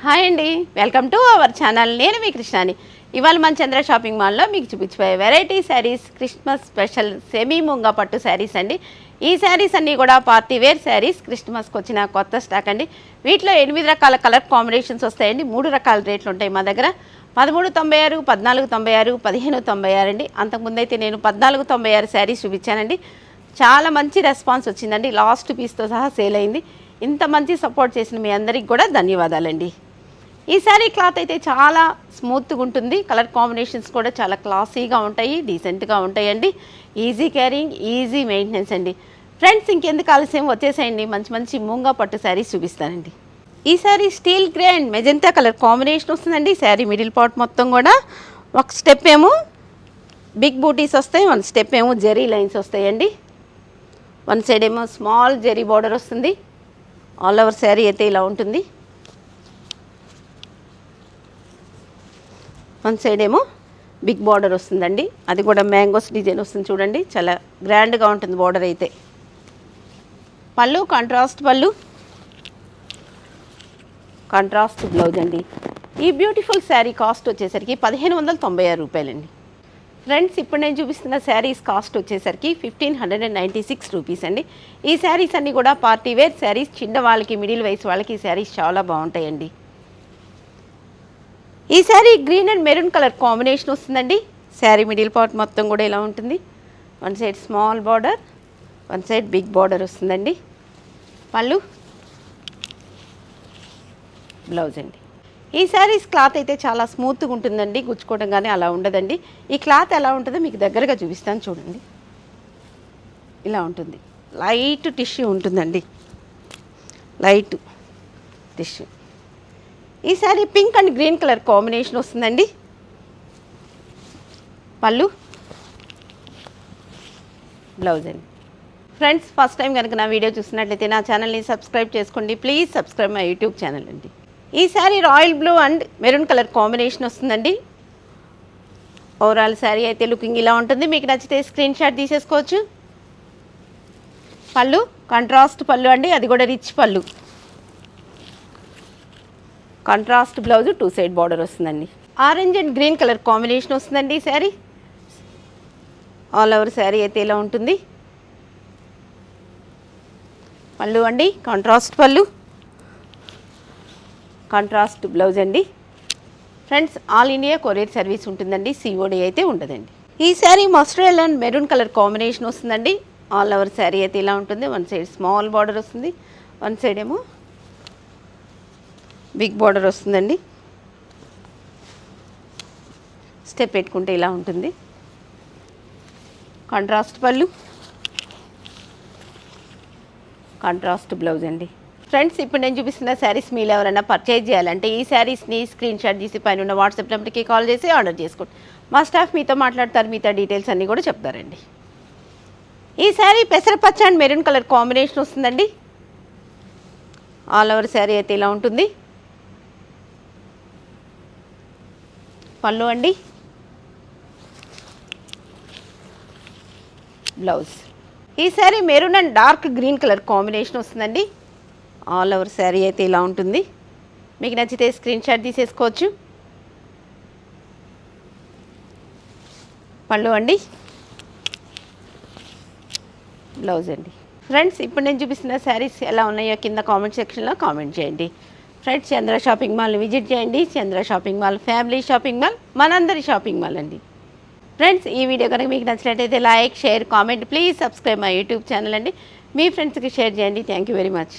Hi అండి, welcome to our channel. నేను మీ కృష్ణాని. ఇవాళ మన చంద్ర షాపింగ్ మాల్లో మీకు చూపించబోయే variety saris Christmas special semi ముంగా పట్టు శారీస్ అండి. ఈ శారీస్ అన్నీ కూడా పార్టీ వేర్ శారీస్, క్రిస్మస్కి వచ్చిన కొత్త స్టాక్ అండి. వీటిలో 8 రకాల కలర్ కాంబినేషన్స్ వస్తాయండి. 3 రకాల రేట్లు ఉంటాయి మా దగ్గర. 1396, 1496, 1596 అండి. అంతకుముందు అయితే నేను 1496 శారీస్ చూపించానండి. చాలా మంచి రెస్పాన్స్ వచ్చిందండి. లాస్ట్ పీస్తో సహా సేల్ అయింది. ఇంత మంచి సపోర్ట్ చేసిన మీ అందరికి కూడా ధన్యవాదాలండి. ఈ శారీ క్లాత్ అయితే చాలా స్మూత్గా ఉంటుంది. కలర్ కాంబినేషన్స్ కూడా చాలా క్లాసీగా ఉంటాయి, డీసెంట్గా ఉంటాయండి. ఈజీ క్యారింగ్, ఈజీ మెయింటెనెన్స్ అండి. ఫ్రెండ్స్, ఇంకెందుకు ఆలస్యం, వచ్చేసేయండి. మంచి మంచి మూంగా పట్టు శారీస్ చూపిస్తానండి. ఈ sari steel grey and magenta colour combination వస్తుందండి. శారీ మిడిల్ పార్ట్ మొత్తం కూడా ఒక స్టెప్ ఏమో బిగ్ బూటీస్ వస్తాయి, వన్ స్టెప్ ఏమో జెరీ లైన్స్ వస్తాయండి. వన్ సైడ్ ఏమో స్మాల్ జెరీ బార్డర్ వస్తుంది. ఆల్ ఓవర్ శారీ అయితే ఇలా ఉంటుంది. వన్ సైడ్ ఏమో బిగ్ బార్డర్ వస్తుందండి. అది కూడా మ్యాంగోస్ డిజైన్ వస్తుంది చూడండి. చాలా గ్రాండ్గా ఉంటుంది బార్డర్ అయితే. పళ్ళు కాంట్రాస్ట్ పళ్ళు, కాంట్రాస్ట్ బ్లౌజ్ అండి. ఈ బ్యూటిఫుల్ శారీ కాస్ట్ వచ్చేసరికి 1596 రూపాయలండి. ఫ్రెండ్స్, ఇప్పుడు నేను చూపిస్తున్న శారీస్ కాస్ట్ వచ్చేసరికి 1596 రూపీస్ అండి. ఈ శారీస్ అన్నీ కూడా పార్టీ వేర్ శారీస్. చిన్న వాళ్ళకి, మిడిల్ వయసు వాళ్ళకి ఈ శారీస్ చాలా బాగుంటాయండి. ఈ sari green and maroon colour combination వస్తుందండి. శారీ మిడిల్ పార్ట్ మొత్తం కూడా ఇలా ఉంటుంది. One side small border, one side big border వస్తుందండి. పళ్ళు, బ్లౌజ్ అండి. ఈ శారీస్ క్లాత్ అయితే చాలా స్మూత్గా ఉంటుందండి. గుచ్చుకోవడం కానీ అలా ఉండదండి. ఈ క్లాత్ ఎలా ఉంటుందో మీకు దగ్గరగా చూపిస్తాను చూడండి. ఇలా ఉంటుంది. లైట్ టిష్యూ ఉంటుందండి, లైట్ టిష్యూ. ఈ sari pink and green colour combination వస్తుందండి. పళ్ళు, బ్లౌజ్ అండి. ఫ్రెండ్స్, ఫస్ట్ టైం కనుక నా వీడియో చూసినట్లయితే నా ఛానల్ని సబ్స్క్రైబ్ చేసుకోండి. Please subscribe my YouTube channel అండి. ఈ sari royal blue and maroon colour combination వస్తుందండి. ఓవరాల్ శారీ అయితే లుకింగ్ ఇలా ఉంటుంది. మీకు నచ్చితే స్క్రీన్ షాట్ తీసేసుకోవచ్చు. పళ్ళు కాంట్రాస్ట్ పళ్ళు అండి, అది కూడా రిచ్ పళ్ళు. కాంట్రాస్ట్ బ్లౌజ్, 2 సైడ్ బార్డర్ వస్తుందండి. Orange and green colour combination వస్తుందండి ఈ శారీ. ఆల్ ఓవర్ శారీ అయితే ఇలా ఉంటుంది. పళ్ళు అండి, కాంట్రాస్ట్ పళ్ళు, కాంట్రాస్ట్ బ్లౌజ్ అండి. Friends, all India courier service ఉంటుందండి. సిఓడి అయితే ఉండదండి. ఈ sari mustard and maroon colour combination వస్తుందండి. ఆల్ ఓవర్ శారీ అయితే ఇలా ఉంటుంది. వన్ సైడ్ స్మాల్ బార్డర్ వస్తుంది, వన్ సైడ్ ఏమో బిగ్ బార్డర్ వస్తుందండి. స్టెప్ పెట్టుకుంటే ఇలా ఉంటుంది. కాంట్రాస్ట్ పళ్ళు, కాంట్రాస్ట్ బ్లౌజ్ అండి. ఫ్రెండ్స్, ఇప్పుడు నేను చూపిస్తున్న శారీస్ మీరు ఎవరైనా పర్చేజ్ చేయాలంటే ఈ శారీస్ని స్క్రీన్ షాట్ తీసి పైన ఉన్న వాట్సాప్ నెంబర్కి కాల్ చేసి ఆర్డర్ చేసుకోండి. మా స్టాఫ్ మీతో మాట్లాడతారు, మీతో డీటెయిల్స్ అన్నీ కూడా చెప్తారండి. ఈ శారీ పెసరపచ్చ అండ్ మెరూన్ కలర్ కాంబినేషన్ వస్తుందండి. ఆల్ ఓవర్ శారీ అయితే ఇలా ఉంటుంది. పళ్ళు అండి, బ్లౌజ్. ఈ sari maroon and dark green colour combination వస్తుందండి. ఆల్ ఓవర్ శారీ అయితే ఇలా ఉంటుంది. మీకు నచ్చితే స్క్రీన్ షాట్ తీసేసుకోవచ్చు. పళ్ళు అండి, బ్లౌజ్ అండి. ఫ్రెండ్స్, ఇప్పుడు నేను చూపిస్తున్న శారీస్ ఎలా ఉన్నాయో కింద కామెంట్ సెక్షన్లో కామెంట్ చేయండి. Friends, Chandra shopping mall visit చేయండి. Chandra shopping mall family shopping mall, మనందరి షాపింగ్ మాల్ అండి. ఫ్రెండ్స్, ఈ వీడియో కనుక మీకు నచ్చినట్లయితే like, share, comment. Please subscribe my YouTube channel అండి. మీ ఫ్రెండ్స్కి షేర్ చేయండి. Thank you very much.